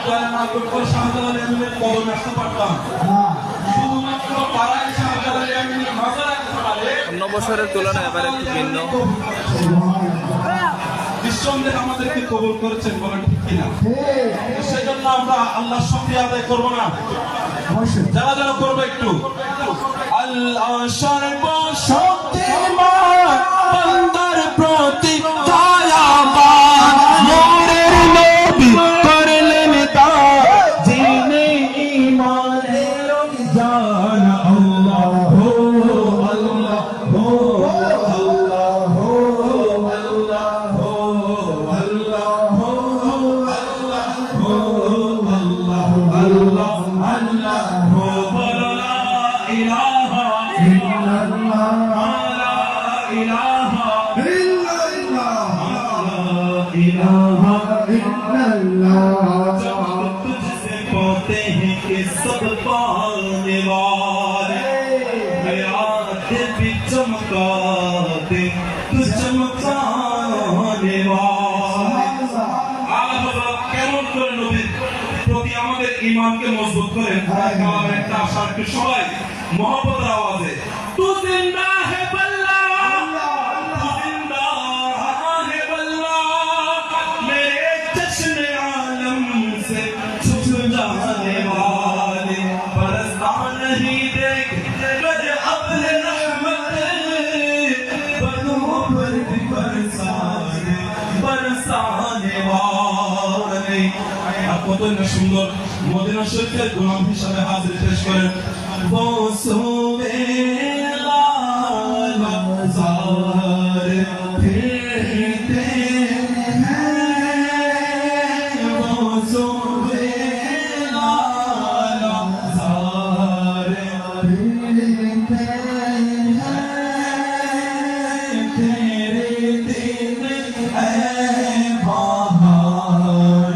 বিদ্যালয় না করতে শাহজালাল আমিনের কদমে আসতে পারতাম শুধুমাত্র পাড়ায় শাহজালাল আমিনের মাজার আসতে পারে অন্য বছরের তুলনায় এবার একটু ভিন্ন। নিঃসন্দেহে আমাদেরকে কবুল করেছেন, বলেন ঠিক কিনা? সেই জন্য আমরা আল্লাহ শুকরিয়া আদায় করবো না? যারা যারা করবো একটু আল্লাহ সর্বশক্তিমান বান্দার প্রতি দয়াবান নূরের নবী করলেন দান যিনি ঈমানের জান আল্লাহু আল্লাহু আল্লাহু আল্লাহু আল্লাহু আল্লাহু আল্লাহু বলো লা ইলাহা ইল্লাল্লাহ লা ইলাহা ইল্লাল্লাহ লা ইলাহা ইল্লাল্লাহ तुझसे पाते हैं कि सब पाने वाले हयात भी चमका दे तू चमकाने वाले কেমন করে নবীর প্রতি আমাদের ঈমানকে মজবুত করেন কালামের একটা আশা একটু সবাই মহব্বতের আওয়াজে তু জিন্দা হে বল্লা তু জিন্দা হে বল্লা মেরে চশমে आलम से छुप जाने वाले बरसता नहीं देख तुझे अपने रहमत बदों पर भी बरसाने बरसाने वाले কত না সুন্দর মদিনা শরীফের গোলাম হিসাবে হাজির পেশ করেন বসুবে লাজার ফিরতে হ্যায় বসুবে লাজার ফিরতে হ্যায় তেরে দিন হ্যায় বাহার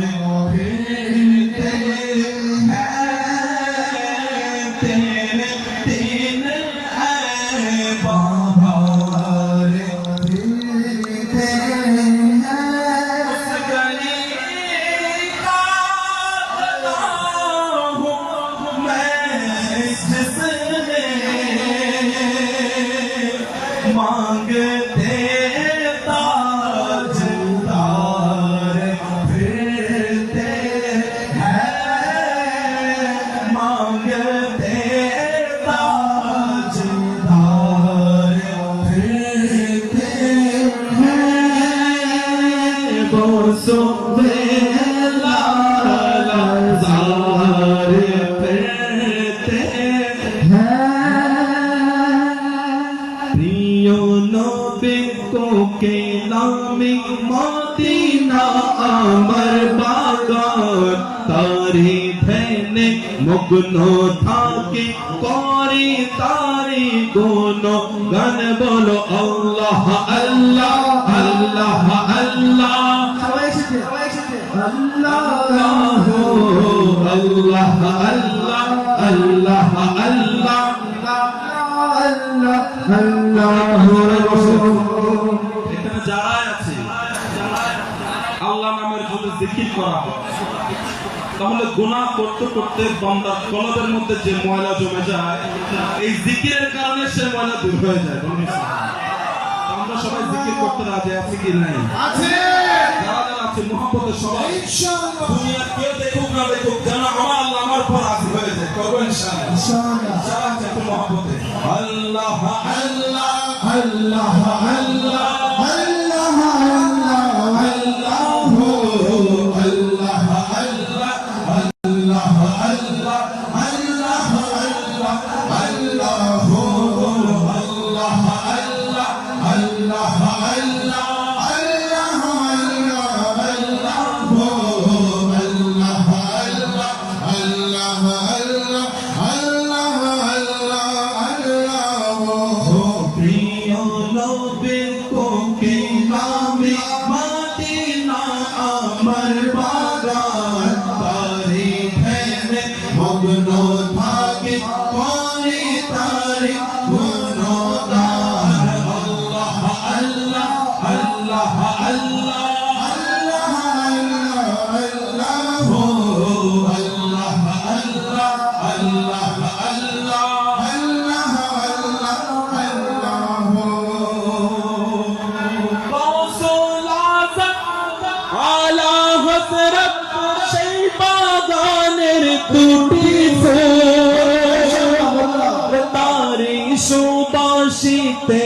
मांगते ताजदार फिरते हैं मांगते ताजदार फिरते हैं बोसुबे लाज़ार फिरते हैं के नामी मदीना अमर बागान तारी धैने मुगनो थाके कौरी तारी गोनो गन बोलो अल्लाह अल्लाह अल्लाह अल्लाह अल्लाह अल्लाह अल्लाह अल्लाह अल्लाह এখানে যারাই আছে আল্লাহ নামের যদি জিকির করা হয় তাহলে গুনাহ করতে করতে বান্দার কলবের মধ্যে যে ময়লা জমে যায় এই জিকিরের কারণে সে ময়লা দূর হয়ে যায়। আমরা সবাই জিকির করতে রাজি আছি কি নাই? আছে। যারা যারা আছে মুহাব্বতে সবাই ইনশাআল্লাহ দুনিয়া কেউ দেখুক না দেখুক যেন আমার আল্লাহ আমার উপর রাজি হয়ে যায়। করব ইনশাআল্লাহ ইনশাআল্লাহ। যারা আছে একটু মুহাব্বতে আল্লাহ আল্লাহ আল্লাহ আল্লাহ দুটি ফুল তারি সুবাসিতে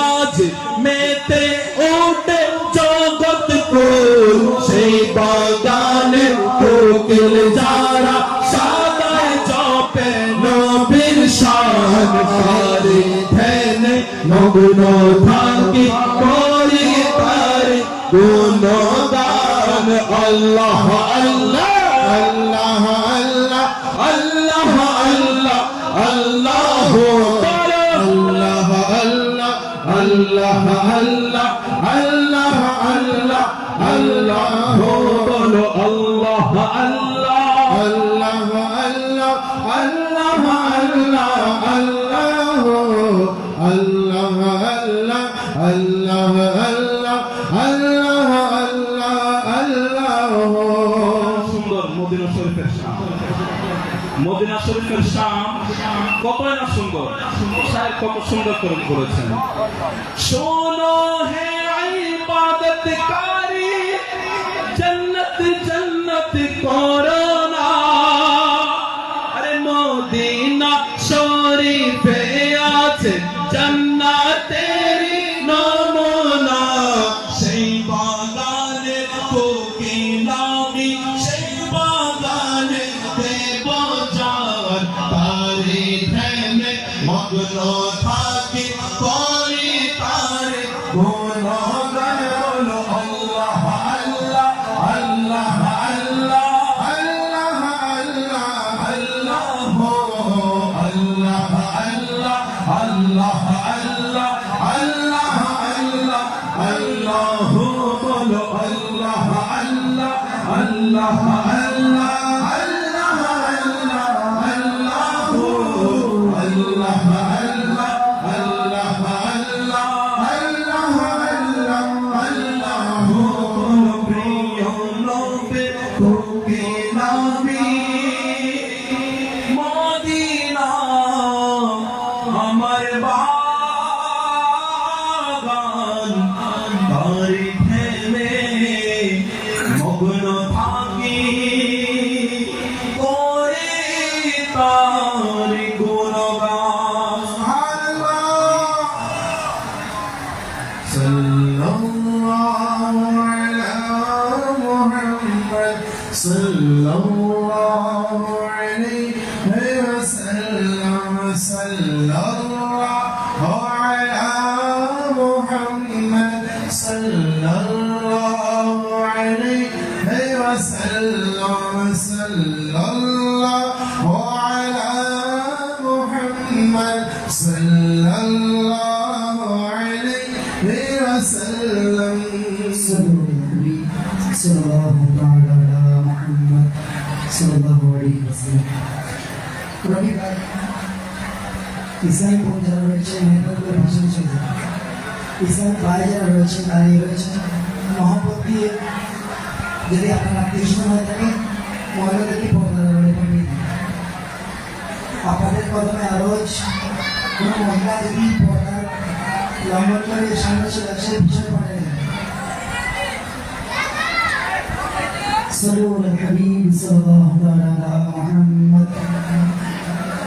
আজ মেতে ওঠে জগৎ কুল সেই বাগানে কোকিল যারা সাদায় জপে নবীর শান করে ধ্যানে মগ্ন থাকি করি তার গুণগান আল্লাহ আল্লাহ আল্লাহ আল্লাহ আল্লাহ আল্লাহ আল্লাহ আল্লাহ আল্লাহ আল্লাহ আল্লাহ আল্লাহ বলো আল্লাহ আল্লাহ আল্লাহ আল্লাহ আল্লাহ আল্লাহ আল্লাহ আল্লাহ আল্লাহ আল্লাহ আল্লাহ সুন্দর মদিনা শরীফের শান মদিনা শরীফের শান কতই না সুন্দর শায়ের কত সুন্দর করে বলেছেন শোনো হে ইবাদতকারী জন্নত জন্নত করোনা আরে মদিনা শরীফে আছে জান্নাতেরই নমুনা সেই বাগানে কোকিলামি সেই বাগানে দেব জান তারে ধ্যানে মগ্ন থাকি করি তারে গুণগান বলো আল্লাহ আল্লাহ আল্লাহ আল্লাহ আল্লাহ আল্লাহ আল্লাহ আল্লাহ আল্লাহ আল্লাহ আল্লাহ আল্লাহ বলো আল্লাহ আল্লাহ আল্লাহ আল্লাহ আল্লাহ আল্লাহ আল্লাহ আল্লাহ আল্লাহ আল্লাহ প্রিয় নবী কোকিলামি মদিনা আমার বাগান তারি ধ্যানে মগ্ন থাকি করে তারি গুণগান সাল্লাল্লাহু আলা মুহাম্মদ সাল্লাল্লাহু আলাইহি ওয়াসাল্লাম সাল্লাল্লাহু আলা মুহাম্মদ সাল্লাল্লাহু আলাইহি ওয়াসাল্লাম সাল্লাল্লাহু আলা মুহাম্মদ সাল্লাল্লাহু আলাইহি ওয়াসাল্লাম sallallahu ta'ala ala Muhammad sallallahu alaihi wasallam. Rabi bhai, ইসলাম কোন যারা রয়েছে মেহনতের পিছনে চলে ইসলাম ভাই যারা রয়েছে দাঁড়িয়ে রয়েছে মহব্বত দিয়ে যদি আপনার আত্মীয় হয়ে থাকে মহিলাদেরকে পর্দার আপনাদের কদমে আরোজ কোনো মহিলা যদি পর্দার লম্বন করে সামনে চলে আসে পিছনে পড়ে صلوا على الحبيب صلى الله على محمد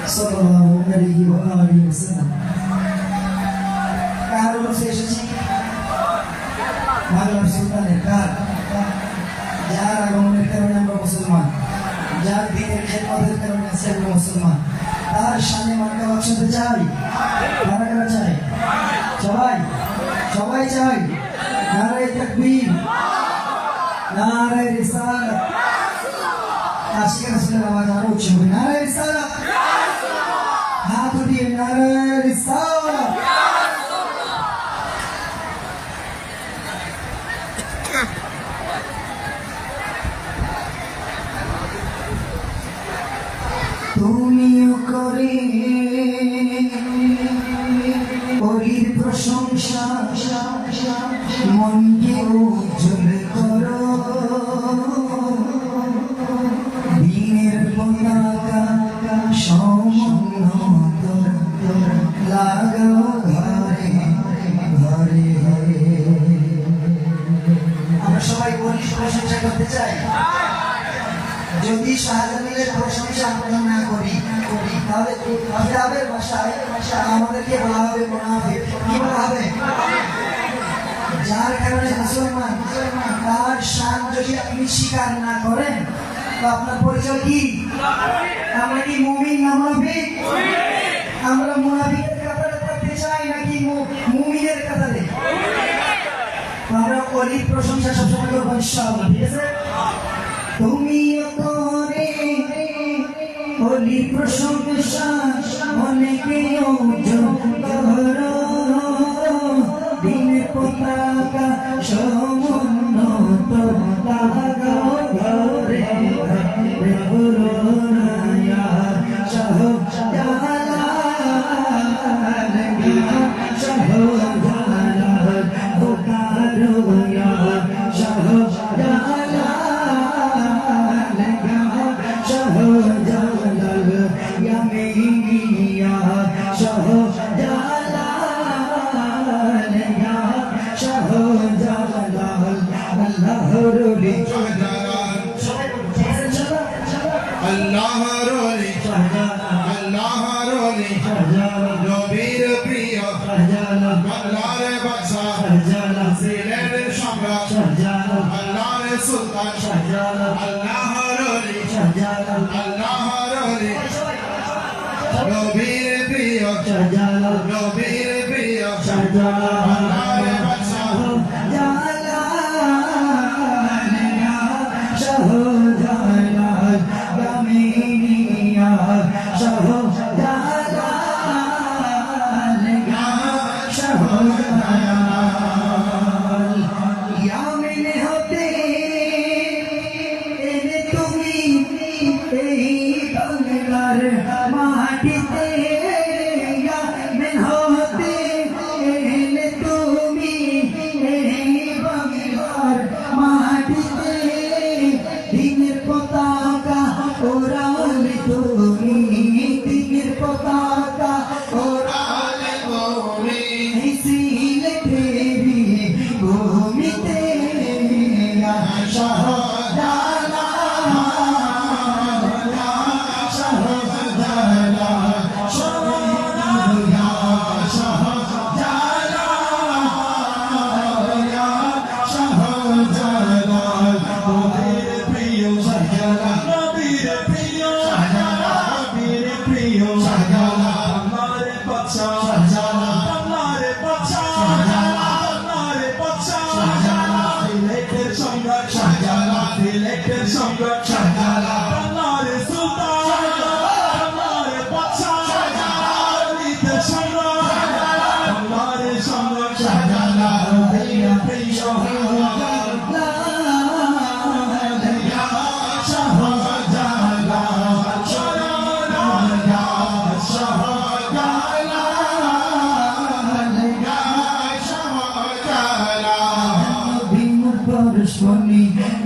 صلى الله عليه وآله وسلم কারণ এসেছি বাংলার সুলতানের কার যার আগমনের কারণে আমরা মুসলমান যার দিনের খেদমতের কারণে আজকে আমরা মুসলমান তার সামনে মার্কা বাক্সতে চাই কারা কারা চাই সবাই সবাই চাই নারায়ে তাকবীর নারায়ে রিসালাত আশিক রাসূলের আওয়াজ আরো উচ্চ হবে নারায়ে রিসালাত হাত উঠিয়ে নারায়ে রিসালাত তুমিও করে ওরির প্রশংসা মনকে উজ্জ্বল করো দিনের পতাকা সমুন্নত লাগাও ঘরে ঘরে আমরা সবাই ওরির প্রশংসা করতে চাই যদি শাহজালালের প্রশংসা আমরা না করি তাহলে কিতাবের ভাষায় আমাদেরকে বলা হবে মুনাফিক। কি বলা হবে? যার কারণে মুসলমান তার শান যদি আপনি স্বীকার না করেন তো আপনার পরিচয় কি? আমরা কি মুমিন না মুনাফিক? আমরা মুনাফিকের কাতারে থাকতে চাই নাকি মুমিনের কাতারে? আমরা অলির প্রশংসা সবসময় করবো ইনশাআল্লাহ, ঠিক আছে? তুমিও করে অলির প্রশংসা অনেকেও করো, দিনের পতাকা সমুন্নত লাগাও ঘরে ঘরে বলো না ইয়া শাহজালাল, ইয়া শাহজালাল, পুকারো ইয়া শাহজালাল, ইয়া শাহজালাল, ইয়া মেরি ইয়া শাহজালাল, ইয়া শাহজালাল, আল্লাহর ওলি আল্লাহর ওলি আল্লাহর ওলি নবীর প্রিয় আল্লাহর বাদশা সিলের সম্রাট আল্লাহর সুলতান আল্লাহর ওলি আল্লাহর ওলি নবীর প্রিয় নবীর প্রিয় আল্লাহর বাদশা মাটিতে হতে এলে তুমি এই বাংলার মাটিতে দিনের পতাকা ওড়ালে তুমি, দিনের পতাকা আলে মোমি সিলেটেরি ভূমিতে শাহজালাল,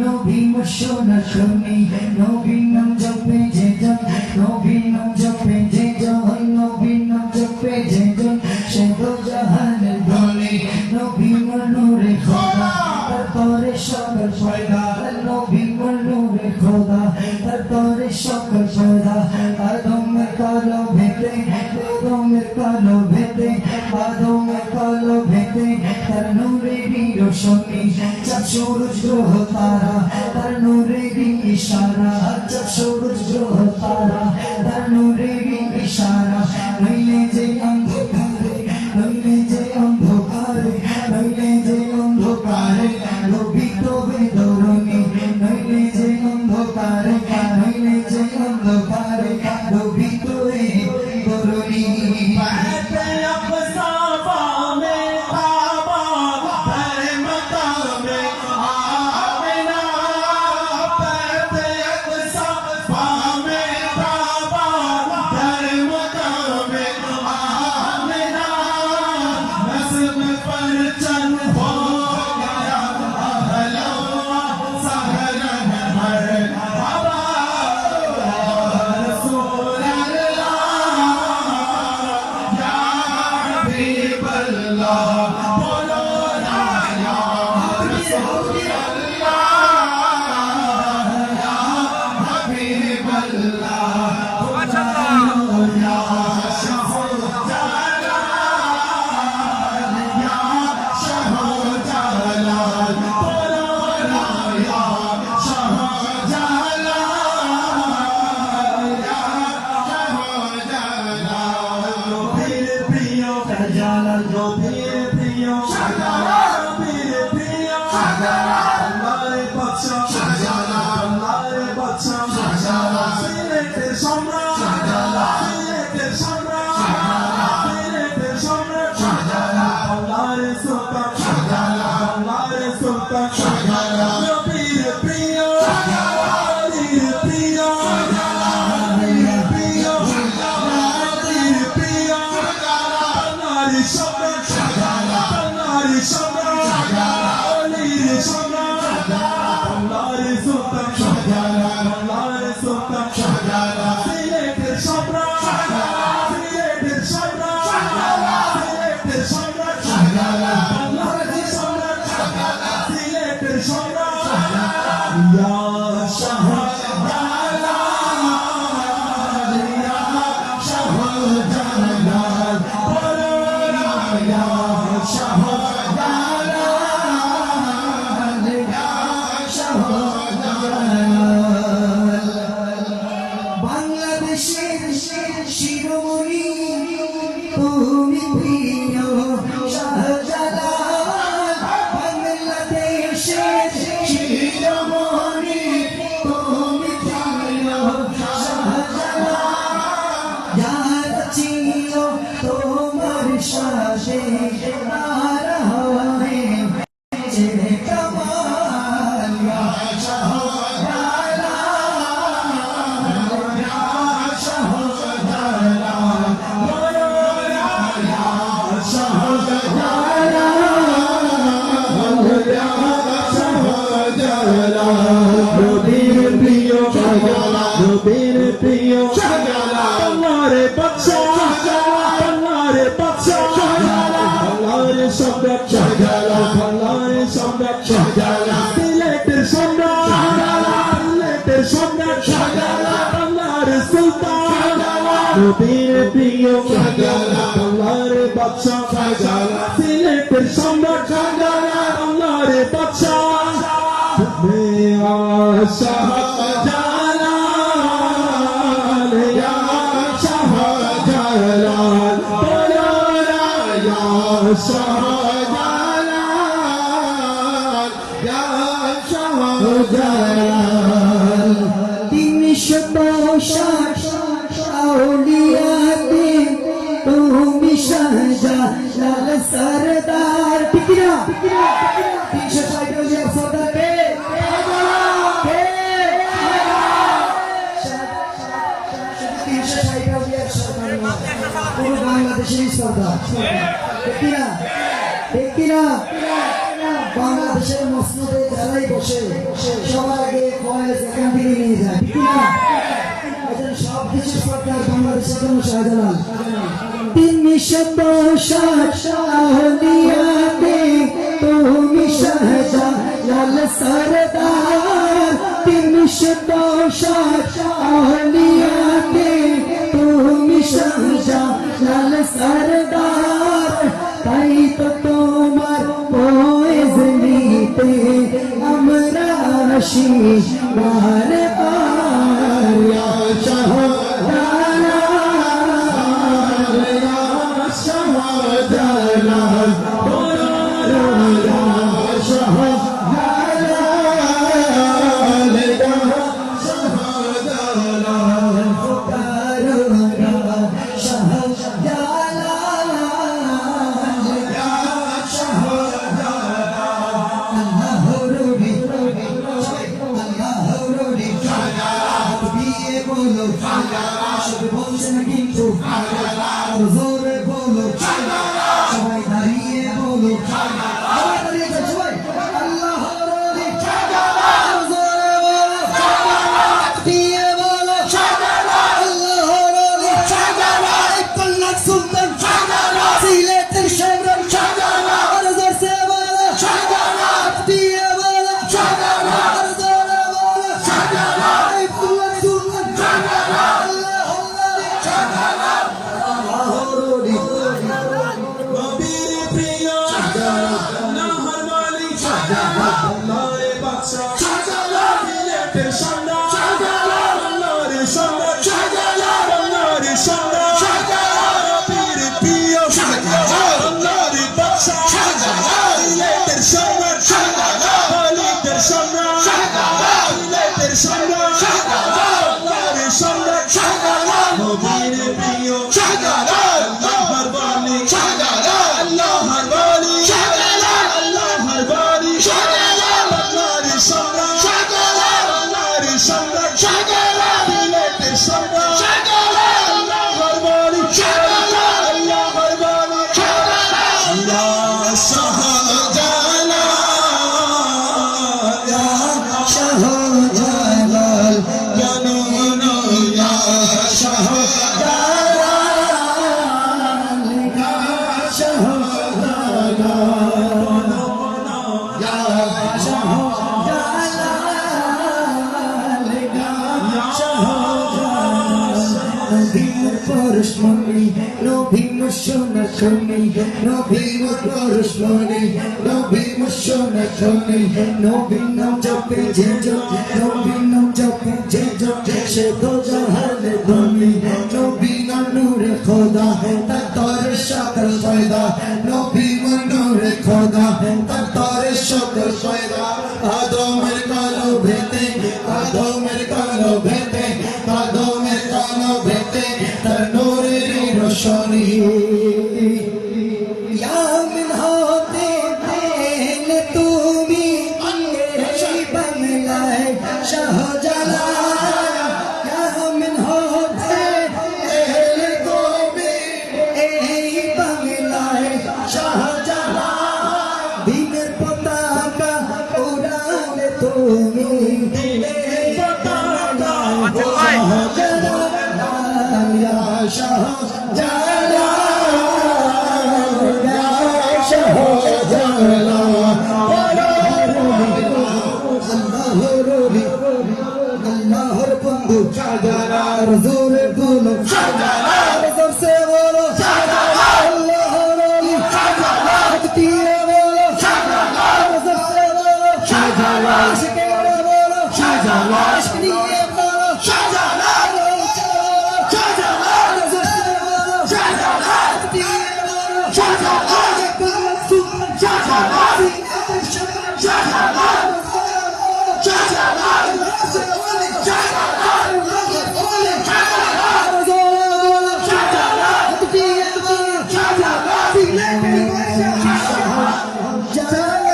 নবী মুশোনা শুনি নবী নাম জপে যে জন, নবী নাম জপে যে জন, নবী নাম জপে যে জন, সে তো জাহানের ধনী নবী নূরে খোদা, তারপরে সকল পয়দা নবী নূরে খোদা, তারপরে সকল পয়দা আদমের কালো ভেতে, আদমের কালো ভেতে, আদমের কালো ভেতে, তার নূরেরই রোশনী চাঁদ সূরজ গ্রহ তারা, তার নূরেরই ইশারা চাঁদ সূরজ গ্রহ তারা, তার নূরেরই ইশারা, নইলে যে অন্ধকারে, নইলে যে অন্ধকারে, নইলে যে অন্ধকারে লোভিত বেদরণী, নইলে যে অন্ধকারে, নইলে যে অন্ধকারে লোভিত বেদরণী। Amen. নবীর প্রিয় আল্লাহর বাদশা আল্লাহর বাদশা আল্লাহর সম্রাট আল্লাহর সম্রাট সিলেটের সম্রাট সিলেটের সম্রাট আল্লাহর সুলতান নবীর প্রিয় আল্লাহর বাদশা সিলেটের সম্রাট আল্লাহর বাদশা তিনশত ষাট আউলিয়াতে তুমি শাহজালাল সরদার ঠিক না 360 আউলিয়া সরদার কে পুরো বাংলাদেশের সরদার ঠিক কিনা বাংলাদেশের মসনদে যারাই বসে সবার আগে ফয়েজ এখান থেকে নিয়ে যায় ঠিক কিনা সব কিছু সরকার বাংলাদেশের জন্য শাহজালাল 360 আউলিয়াতে তুমি শাহজালাল সরদার 360 আউলিয়াতে তুমি শাহজালাল সরদার তাই তো তোমার ফয়েজ নিতে আমরা আসি বারে বার ইয়া শাহজালাল ইয়া শাহজালাল ইয়া শাহজালাল ইয়া শাহজালাল পুকারো শাহজালাল ইয়া শাহজালাল আল্লাহর রবি আল্লাহর রবি বিয়ে বলো সবে বলছে না কিন্তু জোরে বলো সবাই দাঁড়িয়ে বলো সবাই দাঁড়িয়ে যাচ্ছে সবাই আল্লাহর রবি জোরে বলো বিয়ে বলো আল্লাহর রবি কল্যাণ সুলতান সিলেটের সম্রাট আর জোরসে বলো বিয়ে বলো আর জোরে বলো কল্যাণ সুলতান নবীর প্রিয় আল্লাহর ওয়ালি আল্লাহর বাদশা সিলেটের সম্রাট আল্লাহর সম্রাট আল্লাহর সম্রাট নবীর প্রিয় আল্লাহর বাদশা সিলেটের সম্রাট ওয়ালিদের সম্রাট সিলেটের সম্রাট আল্লাহর সম্রাট নবীর প্রিয় আল্লাহর ওয়ালি আল্লাহর ওয়ালি আল্লাহর ওয়ালি আল্লাহর সম্রাট আল্লাহর সম্রাট সিলেটের সম্রাট আল্লাহর ওয়ালি আল্লাহর ওয়ালি ইয়া শাহজালাল ইয়া শাহজালাল ইয়া নূর ইয়া পরশমণি নবী মুশোনা খনি নবী পরশমণি নবী মুশোনা খনি নবী নাম জপে যে জপে নবী নাম জপে যে জপে সে তো জাহানে ধনি নবী নাম নূরে খোদা তার তরে সকল পয়দা নবী নূরে খোদা তার তরে সকল পয়দা আদমের কালো ভেতে আদমের কালো ভেতে আদমের কালো ভেতে তার নূরের রোশনী ইয়া মিন হতে পেলে তুমি এই বাংলায় শাহজালাল ইয়া মিন হতে পেলে তুমি এই বাংলায় শাহজালাল দিনের পতাকা উড়ালে তুমি দিনের পতাকা শাহজালাল ইয়া শাহজালাল ইয়া শাহজালাল আল্লাহর বন্ধু শাহজালাল জোরে বলো শাহজালাল জোরসে বলো শাহজালাল আল্লাহর ওলি শাহজালাল দিয়ে বলো শাহজালাল জোরসে বলো শাহজালাল আশিকে বলো শাহজালাল আশিক দিয়ে বলো শাহজালাল শাহজালাল জোরসে বলো শাহজালাল দিয়ে বলো শাহজালাল শাহজালাল শাহজালাল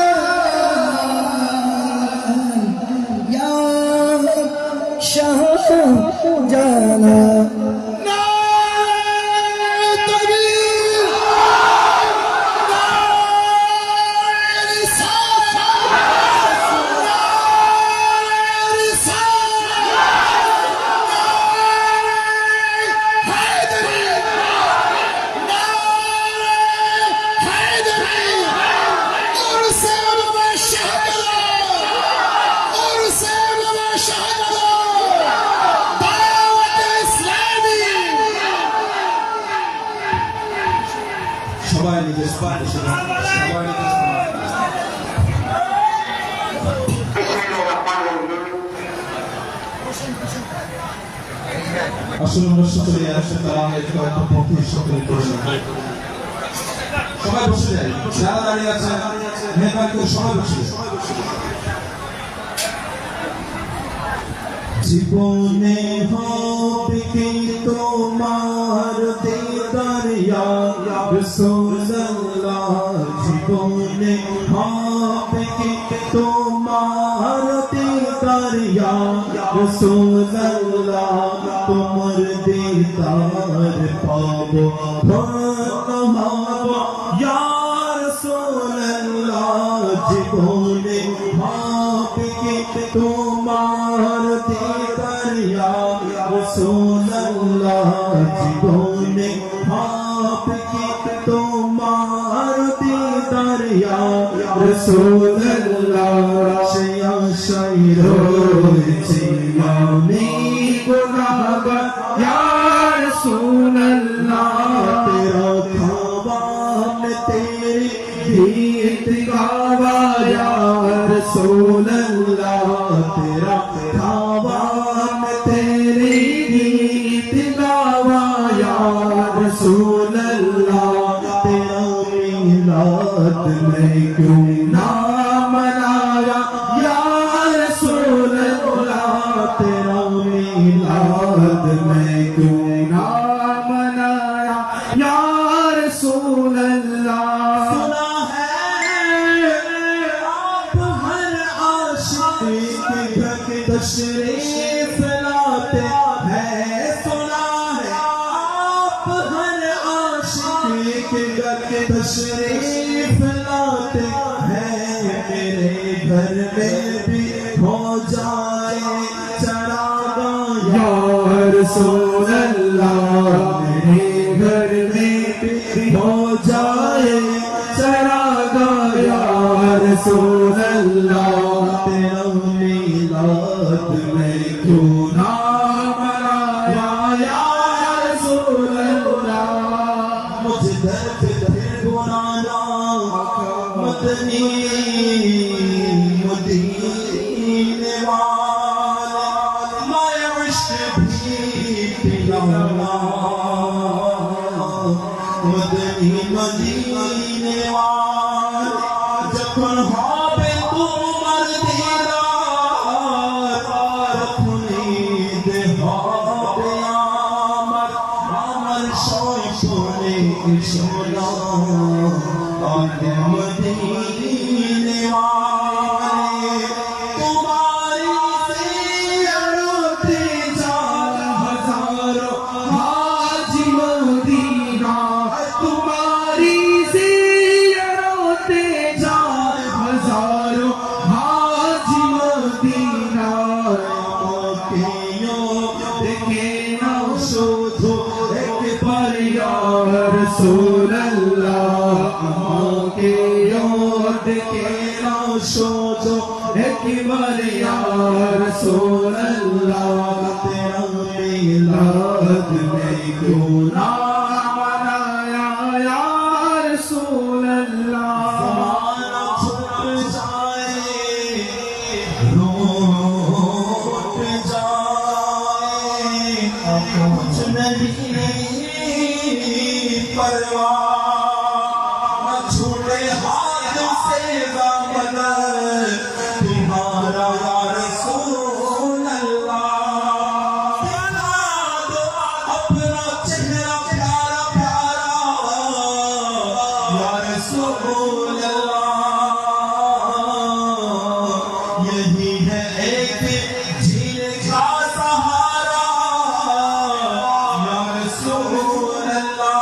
সবাই নিজের স্থানে সবাই আসলে আমরা সকলে একসাথে কয়েকটা পথে সকলে সবাই বসে যাই যারা দাঁড়িয়ে আছে মেহরবানি করে সবাই বসে জীবনে হবে কি তোমার দিদার ইয়া রাসূলুল্লাহ জীবনে হবে কি তোমার দিদার ইয়া রাসূলুল্লাহ তোমার দিদার পাবো ধন্য হব ইয়া রাসূলুল্লাহ জীবনে হবে কি তোমার দিদার ইয়া রাসূলুল্লাহ জীবনে হবে কি তোমার দিদার ইয়া রাসূলুল্লাহ সেই আশায় রয়েছি আমি গুনাহগার ইয়া রাসূলুল্লাহ তেরা খাবান তেরি गीत गावा या रसूलल्लाह तेरा खावान तेरी गीत गावा या रसूलल्लाह तेरा मिलाद में क्यों ना मनाया या रसूलल्लाह तेरा मिलाद में क्यों ना मनाया या रसूलल्लाह तशरीफ लाते हैं सुना है आप हर आशिक के घर तशरीफ लाते हैं मेरे घर में भी हो जाए चरागा या रसूलल्लाह मेरे घर में भी हो जाए चरागा या रसूलल्लाह तेरा मिलाद में क्यों ना मनाया या रसूलल्लाह मुझे दर्द फिर बुलाना मदनी मदीने वाले माया इश्क भी पिलाना मदनी मदीने वाले जखन হবে তোমার দিদার তখনই হবে আমার আমার সপনে সোনা আগে মদিনে वाले तुम्हारी ज़ियारते जान हज़ारों हाजी मदीना तुम्हारी ज़ियारते जान हज़ारों हाजी मदीना मौक़ियों দেখে নাও শুধু একবার ইয়া রাসূলুল্লাহ আমাকে দেখে নাও শুধু একবার ইয়া রাসূলুল্লাহ তেরা মিলাদ মে क्यों ना मनाया या रसूलल्लाह ज़माना छूट जाए रूठ जाए कुछ नहीं परवाह न छूटे हाथ से ज़माना तुम्हारा या रसूल अल्लाह अपना चेहरा प्यारा प्यारा या रसूल अल्लाह यही है एक झील का सहारा या रसूल अल्लाह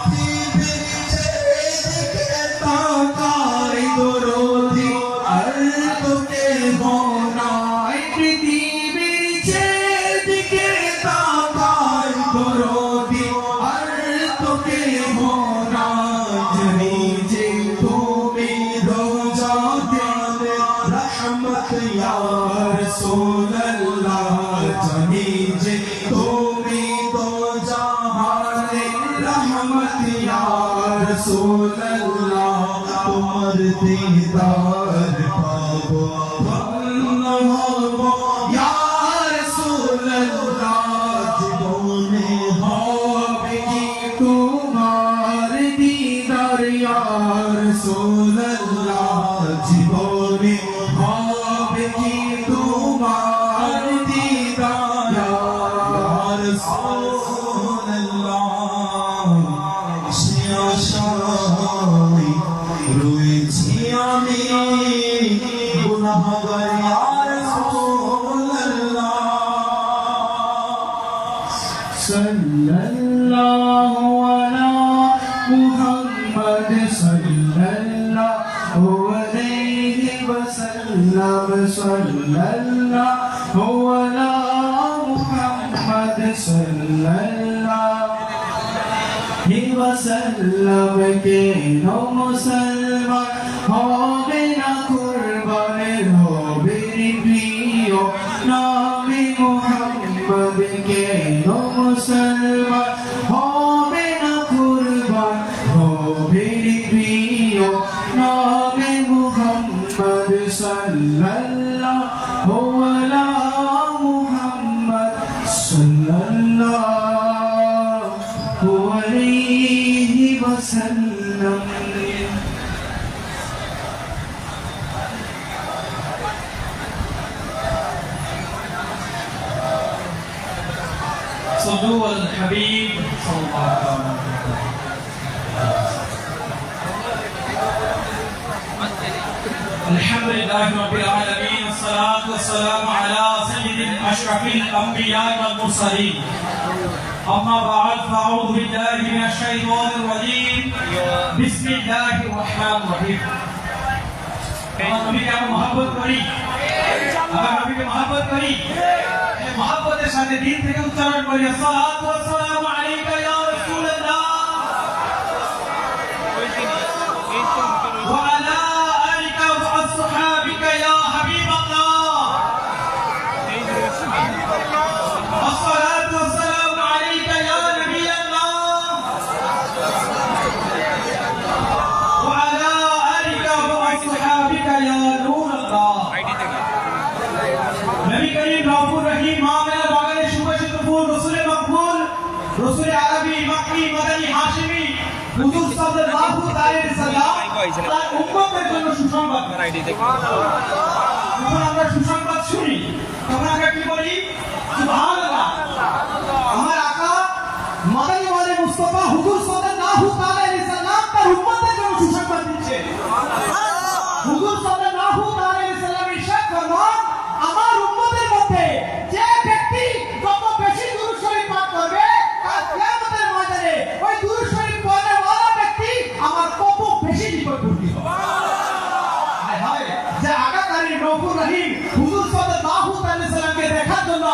पृथ्वी छेद के ताकाई दरोदी अर्द के होनाई पृथ्वी छेद के ताकाई दरोदी अर्द के होना जनी जी तुम्हें रोजा दे रहमत या रसूल अल्लाह जनी जी तुम्हें दो जहान रहमत या रसूल अल्लाह तुमर दीदार पाबो धन्य होबो या रसूल अल्लाह जीवने होबे की तुम्हार दीदार या रसूल अल्लाह जीवने होबे की तुम्हार दीदार या रसूल अल्लाह সে আশায় রয়েছি আমি গুনাহগার ইয়া রাসূলুল্লাহ সাল্লাল্লাহু আলা মুহাম্মদ সাল্লাল্লাহু আলাইহি ওয়াসাল্লাম সাল্লাল্লাহু আলা মুহাম্মদ সাল্লাল্লাহু वसल्लम के नो मुसलमान होबे ना कुर्बान होबे प्रियो नामे मुहम्मद के नो मुसलमान होबे ना कुर्बान होबे प्रियो नामे मुहम्मद सल्लल्लाहु अला मुहम्मद सल्लल्लाहु अलैहि वसल्लम सल्लु अल हबीब सल्लल्लाहु अलैहि वसल्लम अल्हम्दुलिल्लाहि रब्बिल आलमीन अस्सलातु वस्सलामु अला सय्यिदिल अशरफिल अंबिया वल मुरसलीन अम्मा बाद फअऊज़ु बिल्लाहि मिनश शैतानिर रजीम बिस्मिल्लाहिर रहमानिर रहीम আমার নবীকে আমরা মহব্বত করি আমার নবীকে মহব্বত করি এই মহব্বতের সাথে দিল থেকে উচ্চারণ করি আসসালাতু ওয়াসসালামু আলাইকা ইয়া রাসূলুল্লাহ ওয়া আলা আলিকা ওয়া আসহাবিকা ইয়া হাবিবাল্লাহ আসসালাতু ওয়াসসালামু আলাইকা ইয়া নবিয়াল্লাহ ওয়া আলা আলিকা ওয়া আসহাবিকা ইয়া নূরাল্লাহ नबी करीम रऊफुर रहीम मामेला बागाने सुबहित फूल रसूल मकबूल रसूल अरबी मक्की मदनी हाशिमी हुजूर सल्लल्लाहु अलैहि वसल्लम তার উম্মতের জন্য সুসংবাদ যখন আমরা সুসংবাদ শুনি তখন আমরা কি বলি সুবহানাল্লাহ আমার আকা মদনী ওয়ালে মুস্তাফা হুজুর সাল্লাল্লাহু আলাইহি ওয়াসাল্লাম তার উম্মতের জন্য সুসংবাদ দিচ্ছে হুজুর সাল্লাল্লাহু আলাইহি ওয়াসাল্লাম ইরশাদ ফরমান আমার উম্মতের মধ্যে যে ব্যক্তি যত বেশি দুরূদ শরীফ পাঠ করবে কাল কিয়ামতের ময়দানে ওই দুরূদ শরীফ পড়নেওয়ালা ব্যক্তি আমার কত বেশি নিকটবর্তী হবে হায় হায় যে আগাকারী রউফুর রহিম হুজুর সাল্লাল্লাহু আলাইহি ওয়াসাল্লামকে দেখার জন্য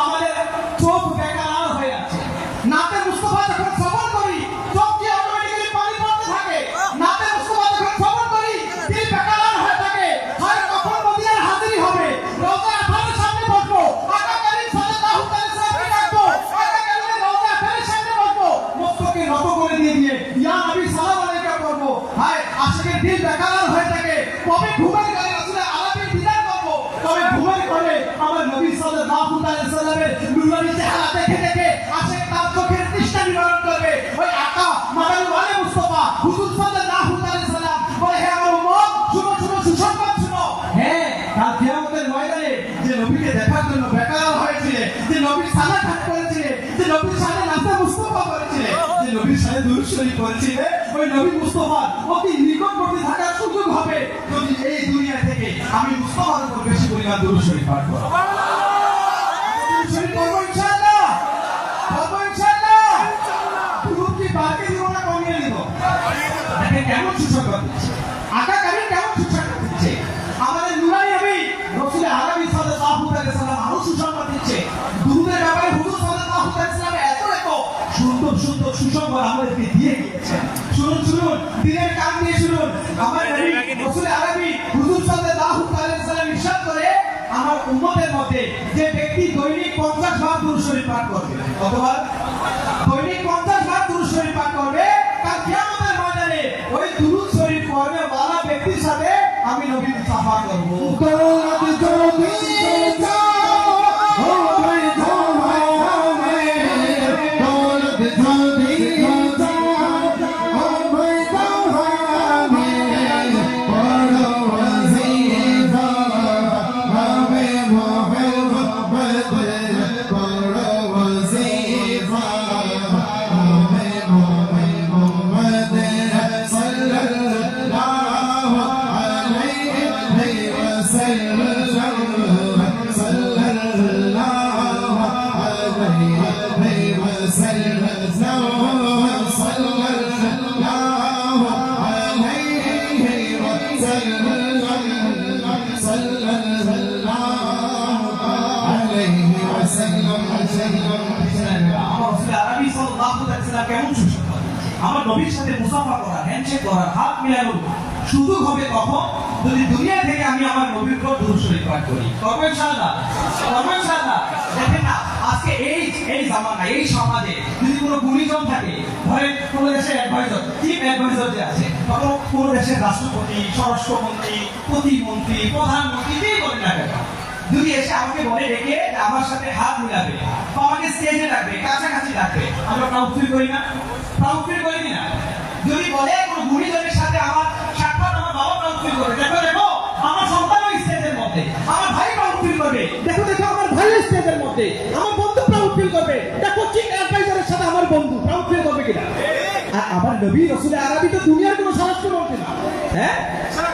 সাল্লামের নুরানি চেহারা দেখে দেখে আশিক তার চোখের তৃষ্ণা নিবারণ করবে। ওই আকা মাদানী ওয়ালে মুস্তাফা হুজুর সাল্লাল্লাহু আলাইহি সাল্লাম বলে, হে আমার উম্মত, শুনো শুনো, সুসংবাদ শুনো। হ্যাঁ, কাল কিয়ামতের ময়দানে যে নবীকে দেখার জন্য বেকার হয়েছিলে, যে নবীর সালাত হাত করেছিলে, যে নবীর সাথে নাস্তা মুস্তাফা করেছিলে, যে নবীর সাথে দুরূদ শরীফ পড়েছিলে, ওই নবী মুস্তাফার অতি নিকটবর্তী থাকার সুযোগ হবে যদি এই দুনিয়া থেকে আমি মুস্তাফার উপর বেশি পরিমাণ দুরূদ শরীফ পাঠ করব। দুরূদ শরীফ পড়ব ইনশাআল্লাহ, পড়ব ইনশাআল্লাহ। দুরূদ কি বাড়িয়ে দিব না কমিয়ে দিব? দেখেন কেমন সুসংবাদ দিচ্ছে, আকা কারিম কেমন সুসংবাদ দিচ্ছে। আমাদের নুরানি নবী রাসূল আরবি সাল্লাল্লাহু আলাইহি সাল্লাম আরো সুসংবাদ দিচ্ছে। দুরূদের ব্যাপারে হুজুর সাল্লাল্লাহু আলাইহি সাল্লাম এত সুন্দর সুন্দর সুসংবাদ আমাদেরকে দিয়ে গিয়েছেন। শুনুন শুনুন, দিনের কান দিয়ে শুনুন। আমার নবী রাসূল আরবি হুজুর সাল্লাল্লাহু আলাইহি সাল্লাম ইরশাদ করে, আমার উম্মতের মধ্যে যে ব্যক্তি দৈনিক 50 বার দুরূদ শরীফ পাঠ করবে, কতবার? দৈনিক 50 বার দুরূদ শরীফ পাঠ করবে, কাল কিয়ামতের ময়দানে ওই দুরূদ শরীফ পড়বে ওয়ালা ব্যক্তির সাথে আমি নবী মুসাফা করব। আমার নবীর সাথে মুসাফা করা, হ্যান্ডশেক করা, হাত মিলানো সুযোগ হবে কখন? যদি দুনিয়া থেকে আমি আমার নবীর উপর দুরূদ শরীফ পাঠ করি। করবো ইনশাআল্লাহ, করবো ইনশাআল্লাহ। দেখেন না, আজকে এই জামানা, এই সমাজে যদি কোনো গুণীজন থাকে, ধরেন কোনো দেশের অ্যাডভাইজার, চিফ অ্যাডভাইজার যে আছে, তখন কোনো দেশের রাষ্ট্রপতি, স্বরাষ্ট্রমন্ত্রী, প্রতিমন্ত্রী, প্রধানমন্ত্রী, যেই বলেন না কেন, যদি এসে আমাকে বলে রেখে আমার সাথে হাত মিলাবে বা আমাকে স্টেজে রাখবে, কাছাকাছি রাখবে, আমরা প্রাউড ফিল করি না? প্রাউড ফিল করি না? যদি বলে কোনো গুণীজনের সাথে আমার সাক্ষাৎ, আমার বাবা প্রাউড ফিল করবে। দেখো দেখো আমার সন্তান ওই স্টেজের মধ্যে, আমার ভাই প্রাউড ফিল করবে। দেখো দেখো আমার ভাই স্টেজের মধ্যে, আমার বন্ধু প্রাউড ফিল করবে। দেখো চিফ অ্যাডভাইজারের সাথে আমার বন্ধু প্রাউড ফিল করবে কিনা? আর আমার নবী রাসূল আরবি তো দুনিয়ার কোনো স্বরাষ্ট্রমন্ত্রী না, হ্যাঁ,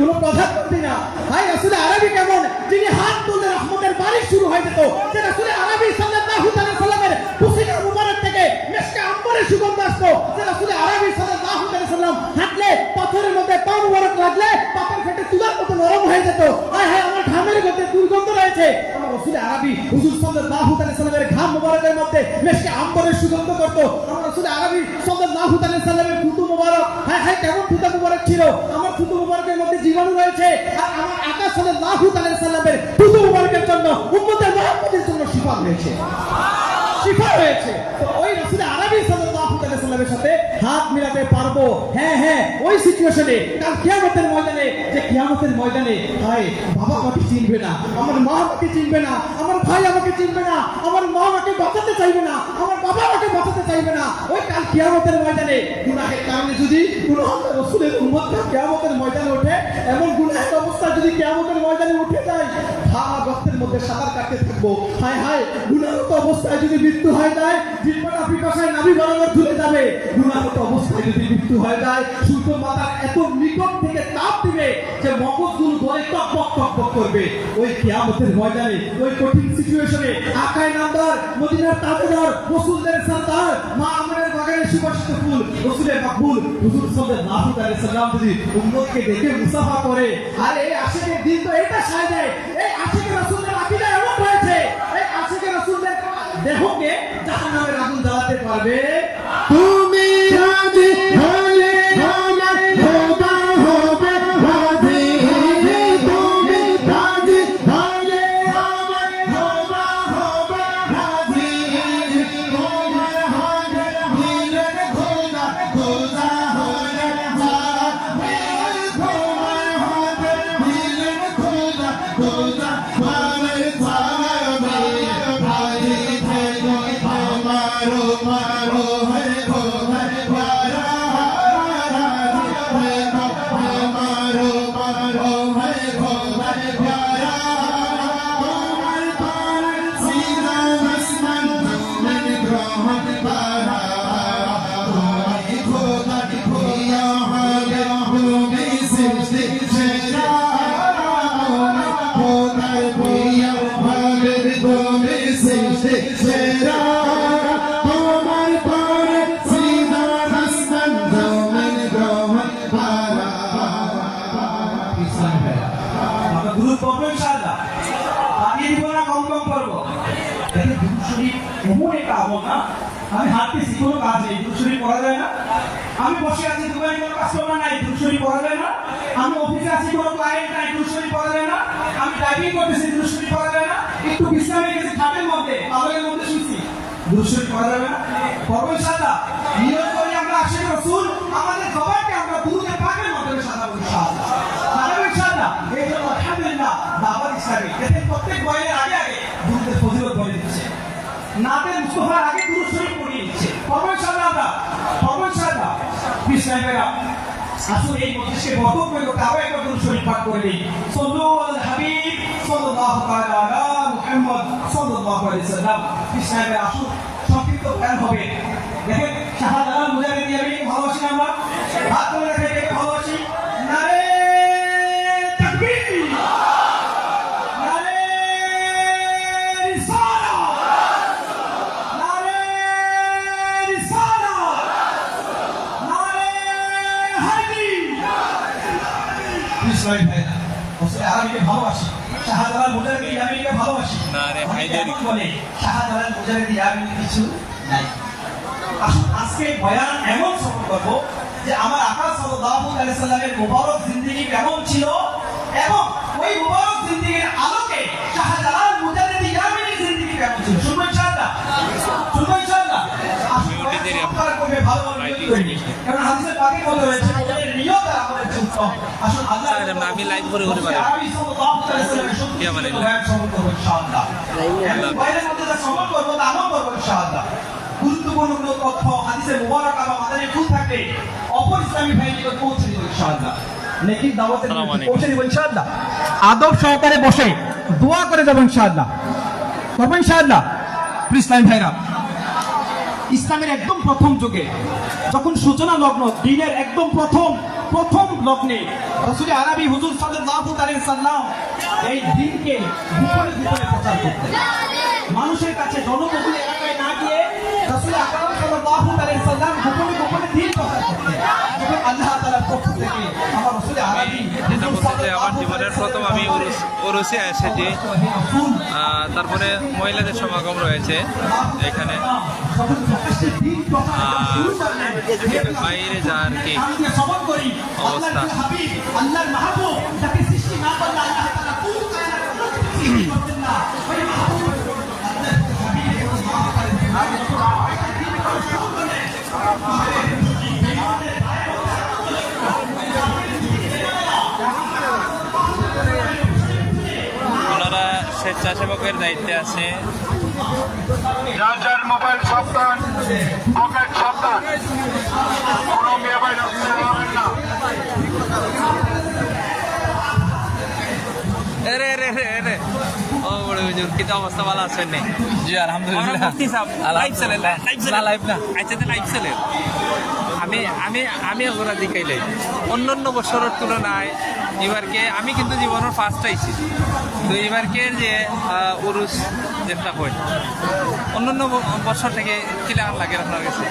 কোনো প্রধানমন্ত্রী না। ভাই রাসূল আরবি কেমন? যিনি হাত তুললে রহমতের বারিশ শুরু হয়ে যেত। যে রাসূল আরবি সাল্লাল্লাহু আলাইহি সাল্লামের কুসিকা মুবারক থেকে মিশকে আম্বরের সুগন্ধ আসতো। যে রাসূল আরবি সাল্লাল্লাহু আলাইহি সাল্লাম হাঁটলে পাথরের মধ্যে পা মুবারক লাগলে পাথর ফেটে তুলার মতো নরম হয়ে যেত। হায় হায়, আমার ঘামের মধ্যে দুর্গন্ধ রয়েছে। আমার রাসূল আরবি হুজুর সাল্লাল্লাহু আলাইহি সাল্লামের ঘাম মুবারকের মধ্যে মিশকে আম্বরের সুগন্ধ করতো। আমার রাসূল আরবি সাল্লাল্লাহু আলাইহি সাল্লামের থুতু মুবারক, হায় হায় কেমন থুতু মুবারক ছিল। আমার থুতু মুবারকের মধ্যে জীবাণু রয়েছে, আর আমার আকা সাল্লাল্লাহু আলাইহি সাল্লামের থুতু মুবারকের জন্য উম্মতের মুহাম্মদের জন্য শিফা হয়েছে, শিফা হয়েছে। তো ওই রাসূল আরবি সাল্লাল্লাহু আলাইহি সাল্লামের সাথে হাত মিলাতে পারবো। হ্যাঁ হ্যাঁ, ওই সিচুয়েশনে কাল কিয়ামতের ময়দানে, যে কিয়ামতের ময়দানে হায় বাবা আমাকে চিনবে না, আমার মা আমাকে চিনবে না, আমার ভাই আমাকে চিনবে না, আমার মা আমাকে বাঁচাতে চাইবে না, আমার বাবা আমাকে বাঁচাতে চাইবে না। ওই কাল কিয়ামতের ময়দানে গুনাহের কারণে যদি কোনো রাসূলের উম্মতরা কিয়ামতের ময়দানে ওঠে, এমন গুনাহের অবস্থা যদি কিয়ামতের ময়দানে উঠে যায়, ধারা রক্তের মধ্যে সাঁতার কাটতে থাকবো। হায় হায়, গুনাহত অবস্থায় যদি মৃত্যু হয়ে যায়, জিহ্বাটা পিপাসায় নাভি বরাবর ঝুলে যাবে। গুনাহত অবস্থায় যদি মৃত্যু হয়ে যায়, সূর্য মাতার এত নিকট থেকে তাপ দিবে যে মগজগুলো ধরে টকবক টকবক করবে। ওই কিয়ামতের ময়দানে, ওই কঠিন সিচুয়েশনে আকায়ে নামদার, মদিনার তাজদার, রাসূলদের সরদার, মা আমেনার বাগানের সুবাসিত ফুল, রাসূলের মাকবুল হুজুর সাল্লাল্লাহু আলাইহি সাল্লাম যদি উম্মতকে দেখে মুসাফা করে, আর এই আশিকের দিন তো এটা সায় দেয়। এই আশিকের রাসূলের আকীদা এমন হয়েছে, এই আশিকের রাসূলের দেহকে জাহান্নামের আগুন জ্বালাতে পারবে। তুমি রাজি হলে আমার খোদা হবে রাজি, তুমি রাজি হলে আমার খোদা হবে রাজি, তোমার হবে মিলন খোদা, খোদা হলে যাবে, তোমার হবে মিলন খোদা, খোদা হলে যাবে রাজি। আমরা দুরূদ পড়বো ইনশাআল্লাহ, বানিয়ে দিব না, কম কম পড়বো। দেখেন দুরূদ শরীফ এমন একটা আমল না, আমি হাঁটতেছি কোনো কাজ নেই, দুরূদ শরীফ পড়া যায় না। আমি বসে আছি দোকানে কোনো কাস্টমার নাই, দুরূদ শরীফ পড়া যায় না। আমি অফিসে আছি কোনো ক্লায়েন্ট নাই, দুরূদ শরীফ পড়া যায় না। আমি ড্রাইভিং করতেছি, দুরূদ শরীফ পড়া যায় না। একটু বিশ্রামে গেছি খাটের মধ্যে, পালকের মধ্যে শুনছি, দুরূদ শরীফ পড়া যাবে না। পড়বো ইনশাআল্লাহ, নিয়ত করি আমরা আশিক রাসূল আমাদের সবাইকে আমরা দুরূদে পাকের মাধ্যমে সাজাবো ইনশাআল্লাহ। সাজাবো ইনশাআল্লাহ। এই জন্য আলহামদুলিল্লাহ দাওয়াত ইসলামী দেখেন প্রত্যেক বইয়ের আগে আগে দুরূদের ফজিলত বলে দিচ্ছে, নাতে মুস্তাফার আগে দুরূদ শরীফ পড়িয়ে দিচ্ছে। পড়বো ইনশাআল্লাহ, আমরা পড়বো ইনশাআল্লাহ। বিসমিল্লাহির আসুন এই মজলিসকে বরকত করে আবার একবার দুরূদ শরীফ পাঠ করে দিই। সাল্লু আলাল হাবিব সাল্লাল্লাহু তাআলা আলা মুহাম্মদ সাল্লাল্লাহু আলাইহি ওয়াসাল্লাম। বিসমিল্লাহির আসুন সংক্ষিপ্ত বয়ান হবে। দেখেন শাহজালাল মুজাহিদ আমি ভালোবাসি, আমরা হাত তুলে রেখে এটাকে ভালোবাসি। নারে তাকবীর, নারে রিসালাত, নারে রিসালাত, নারে হায়দারি। বিসমিল্লাহ ওসে আরবিকে ভালোবাসি, শাহজালাল মুজাহিদ আমিকে ভালোবাসি। নারে হায়দারি বলে শাহজালাল মুজাহিদ আমি কিছু নাই। আসুন আজকে বয়ান এমন সফর করবো যে আমার আকা সাল্লাল্লাহু আলাইহি সাল্লামের মুবারক জিন্দেগি কেমন ছিল এবং ওই মুবারক জিন্দেগির আলোকে শাহজালাল মুজাহিদ ইয়ামিনীর জিন্দেগি কেমন ছিল। শুনবো ইনশাআল্লাহ, শুনবো ইনশাআল্লাহ। আসুন আপনারা করবে ভালো নিয়ত করে, কারণ হাদিসে পাকে বলা হয়েছে আমাদের নিয়ত আর আমাদের উত্তম। আসুন আল্লাহ আমি লাইভ করে করে পারি আরবি সাল্লাল্লাহু আলাইহি সাল্লামের সত্যি বয়ান সফর করবো ইনশাআল্লাহ। বয়ানের মধ্যে যা সফর করবো তা আমল করবো ইনশাআল্লাহ। গুরুত্বপূর্ণ কোনো তথ্য হাদিসের মুবারাকা বা মাদানী ভুল থাকলে অপর ইসলামী ভাই নিকট পৌঁছে দিব ইনশাআল্লাহ। নেকির দাওয়াতের পৌঁছে দিব ইনশাআল্লাহ। আদব সহকারে বসে দোয়া করে যাব ইনশাআল্লাহ, করব ইনশাআল্লাহ। ইসলামী ভাইরা, ইসলামের একদম প্রথম যুগে যখন সূচনা লগ্ন, দিনের একদম প্রথম লগ্নে রাসূল আরবি হুজুর সাল্লাল্লাহু আলাইহি সাল্লাম এই দিনকে গোপনে গোপনে প্রচার করতেন। মানুষের কাছে জনবহুল এলাকায় না গিয়ে রাসূল আকরাম সাল্লাল্লাহু আলাইহি সাল্লাম গোপনে গোপনে দিন প্রচার করতেন। যখন আল্লাহ তাআলার পক্ষ থেকে আমার রাসূল আরবি যেটা বলতে যে আমার জীবনের প্রথম আমি ওরসে এসেছি, তারপরে মহিলাদের সমাগম রয়েছে এখানে, বাইরে যার কি অবস্থা। আল্লাহর মাহবুব যাকে সৃষ্টি না করলে আল্লাহ তাআলা পুরো কায়নাত করতেন না। ওই মাহবুব ওনারা স্বেচ্ছাসেবকের দায়িত্বে আছে। যার যার মোবাইল সাবধান, পকেট সাবধান, কোনো মোবাইল চালাবেন না। কিতা অবস্থা ভালো আছেন? জি আলহামদুলিল্লাহ। লাইভ চলে না, লাইভ না, আচ্ছা লাইভ চলে। আমি ওরা দেখাইলে অন্য বছরের তুলনায় এবারকে আমি কিন্তু জীবনের ফার্স্ট আইছি, তো এবারকে যে উরুস যেটা হয় অন্য বছর থেকে কিলার লাগে আপনার কাছে?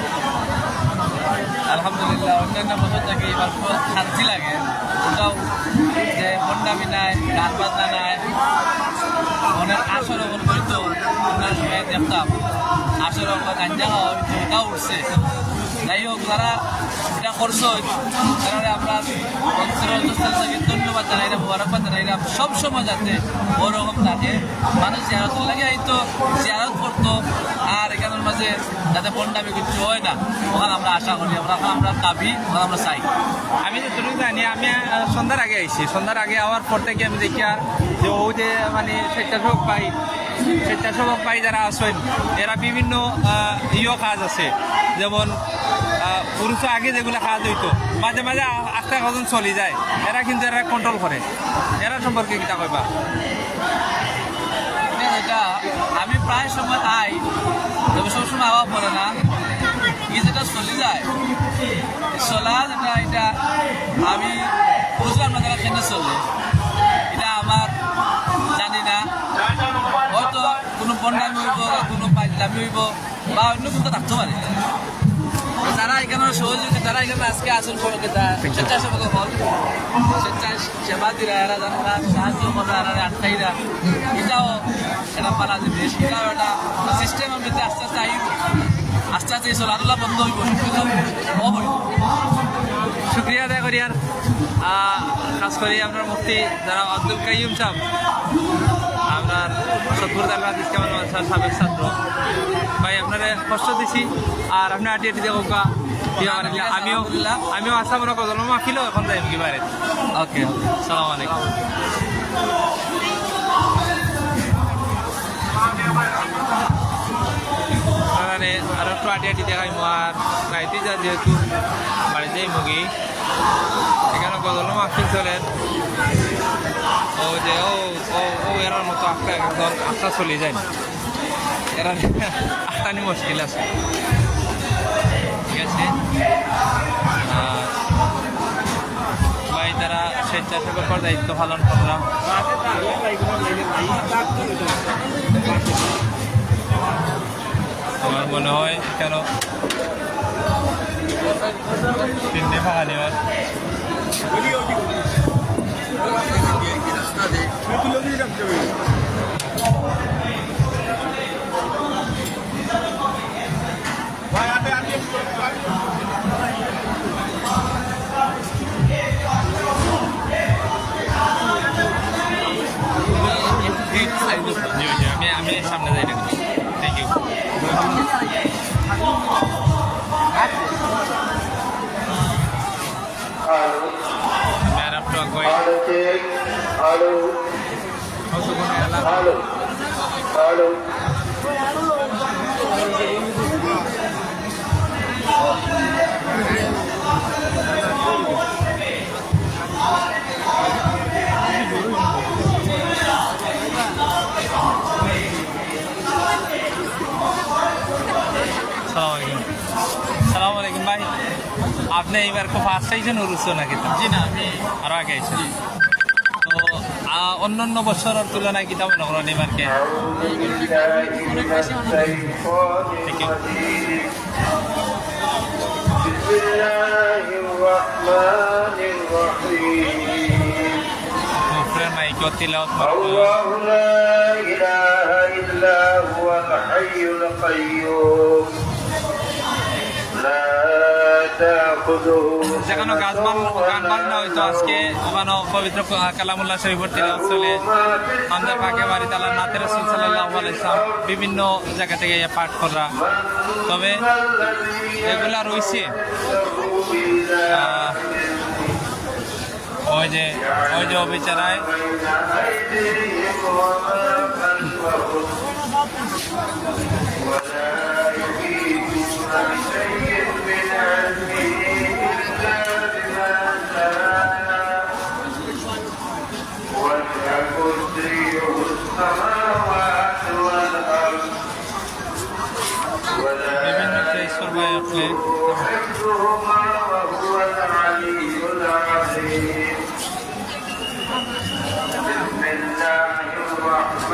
আলহামদুলিল্লাহ, অন্যান্য বছর থেকে এবার শান্তি লাগে। ওটাও যে বন্যামি নাই, গান বাজনা নাই, অনেক আসর বলতো অন্যান্য সময় দেখতাম আসর গাঞ্জা খাওয়া ওটাও উঠছে। যাই হোক, যারা এটা করছো তারা আমরা অন্তর থেকে ধন্যবাদ জানাইলাম, মোবারকবাদ জানাইলাম। সবসময় যাতে ওরকম থাকে, মানুষ জিয়ারত লাগে হয়তো জিয়ারত করতো, আর এখানের মাঝে যাতে বন্যামি কিছু হয় না, ওখানে আমরা আশা করি, আমরা দাবি, ওখানে আমরা চাই। আমি যতটুকু জানি, আমি সন্ধ্যার আগে আইছি, সন্ধ্যার আগে আওয়ার পর থেকে আমি দেখিয়া যে ও যে মানে স্বেচ্ছাসেবক পাই স্বেচ্ছাসেবক ভাই যারা আছেন এরা বিভিন্ন কাজ আছে, যেমন পুরুষ আগে যেগুলো কাজ হইতো মাঝে মাঝে আস্তে কজন চলে যায়, এরা কিন্তু এরা কন্ট্রোল করে। এরা সম্পর্কে কিতা কইবা? যেটা আমি প্রায় সময় আই, তবে সবসময় আওয়া পড়ে না, এই যেটা চলে যায় চলা যেটা, এটা আমি বুঝলাম না তারা কেন চলে, এটা আমার জানি না। হয়তো কোনো বন্যামি হইব, কোনো পাইলামি হইব, বা অন্য কোনো থাকতে পারে। যারা এখানে সহযোগী, যারা এখানে আজকে আসল সহযোগিতা স্বেচ্ছাসেবক হল, স্বেচ্ছাসেবাদীরা এরা যারা সাহায্য করে, এরা আটকাইরা, এটাও একটা পালা জিনিস, এটাও একটা সিস্টেম। আমি যদি আস্তে আস্তে আইব, আস্তে আস্তে চলাধুলা বন্ধ হইব, শুক্রিয়া আদায় করি। আর খাস করে আপনার মুফতি যারা আব্দুল কাইয়ুম সাহেব, আপনার সদপুর দারবাদ ইসলাম সাবেক ছাত্র ভাই, আপনারা কষ্ট দিছি আর আপনি আটি আটি দেখো আমিও আসাম কদল মাফিল এখন যাই কি বাইরে। ওকে, সালাম আলাইকুম। আর একটু আটি আটি দেখাই আর রাইতে যা, যেহেতু বাড়িতেই মুগি এখানে কদল মাফিল চলেন। ও যে ও এরার মতো আটটা চলে যায়, এরা আটটানি মুশকিল আছে, ঠিক আছে। ভাই তারা স্বেচ্ছাসেবকের দায়িত্ব পালন করা, আমার মনে হয় কেন তিনটে ফাঁকা নেওয়ার আমি সামনে যাই না। Thank you. मैं अब तो कोई সালামালাইকুম ভাই, আপনি এইবার খুব ফার্স্ট আইছেন উরুসো নাকি? জি না, আমি আরো আগে আইছেন। তো অন্যান্য বছরের তুলনায় কিতা মনে করেন এবারকে? অনেক বেশি Thank you. بسم الله الرحمن الرحيم ফ্রেন্ড মাইক তিলাওয়াত الله لا إله إلا هو الحي القيوم لا تأخذه যেখানে গান বাজনা হইতো আজকে ওখানে পবিত্র কালামুল্লাহ শরীফের তিলাওয়াত চলে। আমাদের পাকে বাড়ি তালা নাতের রাসূল সাল্লাল্লাহু আলাইহি সাল্লাম বিভিন্ন জায়গা থেকে পাঠ করা, তবে এগুলা রয়েছে ওই যে অবিচারায় বিভিন্ন ঈশ্বর ভাই আপনি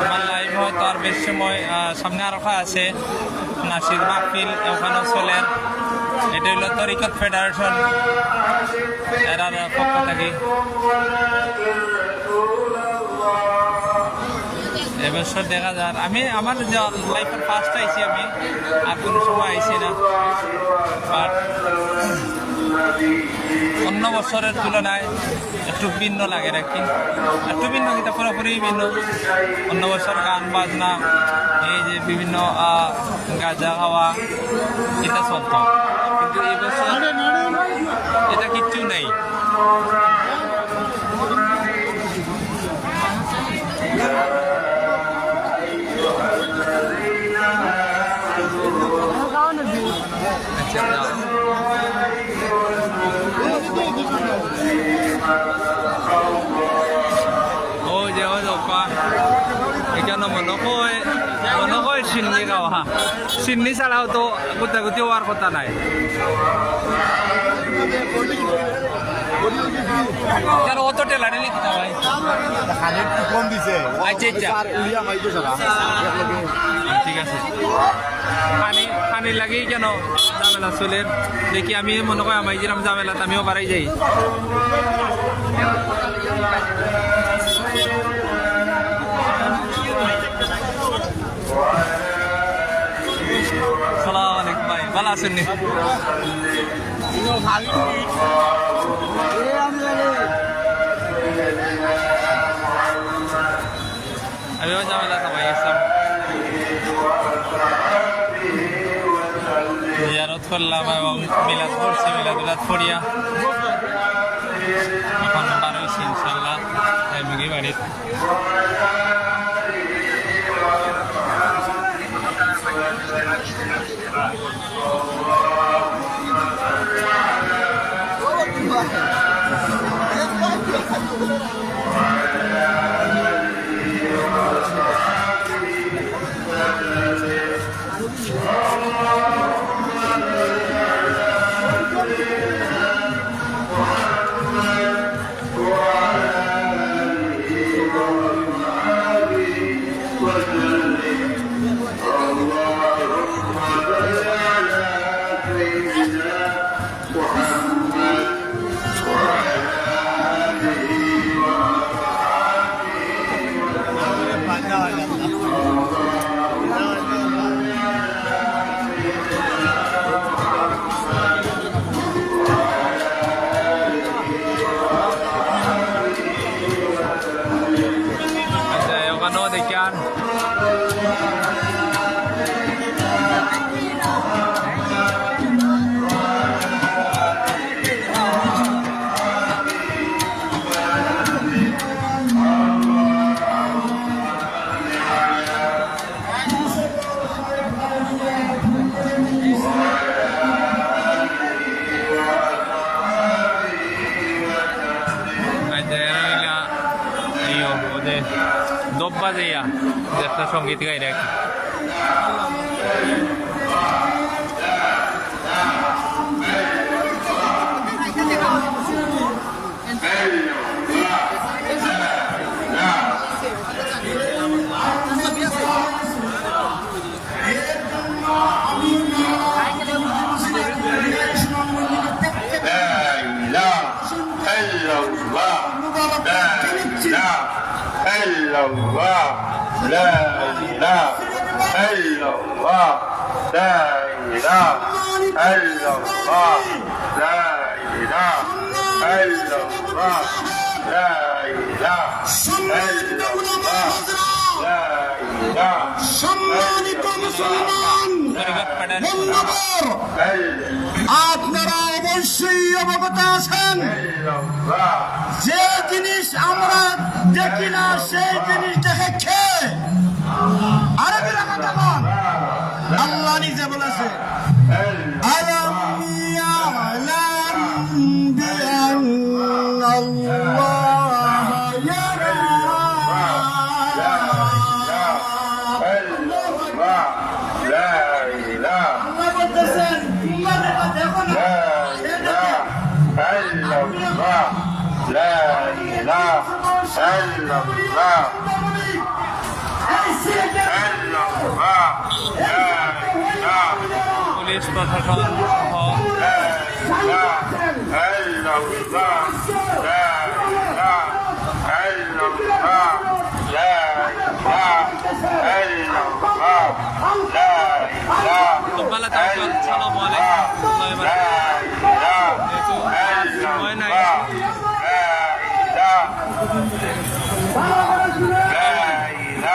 আমার লাইভ হয়তো আর বেশ সময় সামনে আরো আছে নাসির মাহফিল ওখানে চলেন। এটা হলো তরিকত ফেডারেশন এরার পক্ষ থেকে। এবছর দেখা যাক, আমি আমার লাইফের ফার্স্ট আইছি, আমি আর কোনো সময় আইছি না, বাট অন্য বছরের তুলনায় একটু ভিন্ন লাগে নাকি, একটু ভিন্ন কিন্তু পুরোপুরি ভিন্ন। অন্য বছর গান বাজনা এই যে বিভিন্ন গাঁজা খাওয়া এটা চলতো, কিন্তু এই বছর এটা কিচ্ছু নেই। ইনশাআল্লাহ। ওই যে ওই ওপা এখানে মনে কয় সিন্নি খাও হা, সিন্নি ছাড়াও তো গুতাগুতি হওয়ার কথা নাই। কেন অত টেলারে লিখতে ভাই আচ্ছা আচ্ছা ঠিক আছে। পানি লাগেই কেন ঝামেলা চলে দেখি, আমি মনে করি আমি যেরকম ঝামেলাতে আমিও বাড়াই যাই। সালাম আলাইকুম ভাই, ভালো আছেন নি? আমিও ঝামেলা সবাই আসলাম, জিয়ারত করলাম এবং মিলাদ পড়ছি, মিলাদুলাদ পড়িয়া এখন বার হয়েছি ইনশাল্লাহ মুগি বাড়ির। ওখানেও দেখি আর দব্বা যাইয়া একটা সঙ্গীত গাই রাখি। لا إله إلا الله لا إله إلا الله لا إله إلا الله لا إله إلا الله لا إله সম্মানিত মুসলমান বন্ধুবর, আপনারা অবশ্যই অবগত আছেন যে জিনিস আমরা দেখি না সেই জিনিস দেখে খেয়ে আরবি রাখা তখন আল্লাহ নিজে বলেছে আলাম ইয়ালাম বিআন্নাল্লাহ ইয়ারা لا إله إلا الله পুলিশ প্রশাসন لا إله إلا الله لا إله إلا الله لا إله إلا الله لا إله তোমরা তাহলে আসসালামু আলাইকুম لا إله সময় নাই لا إله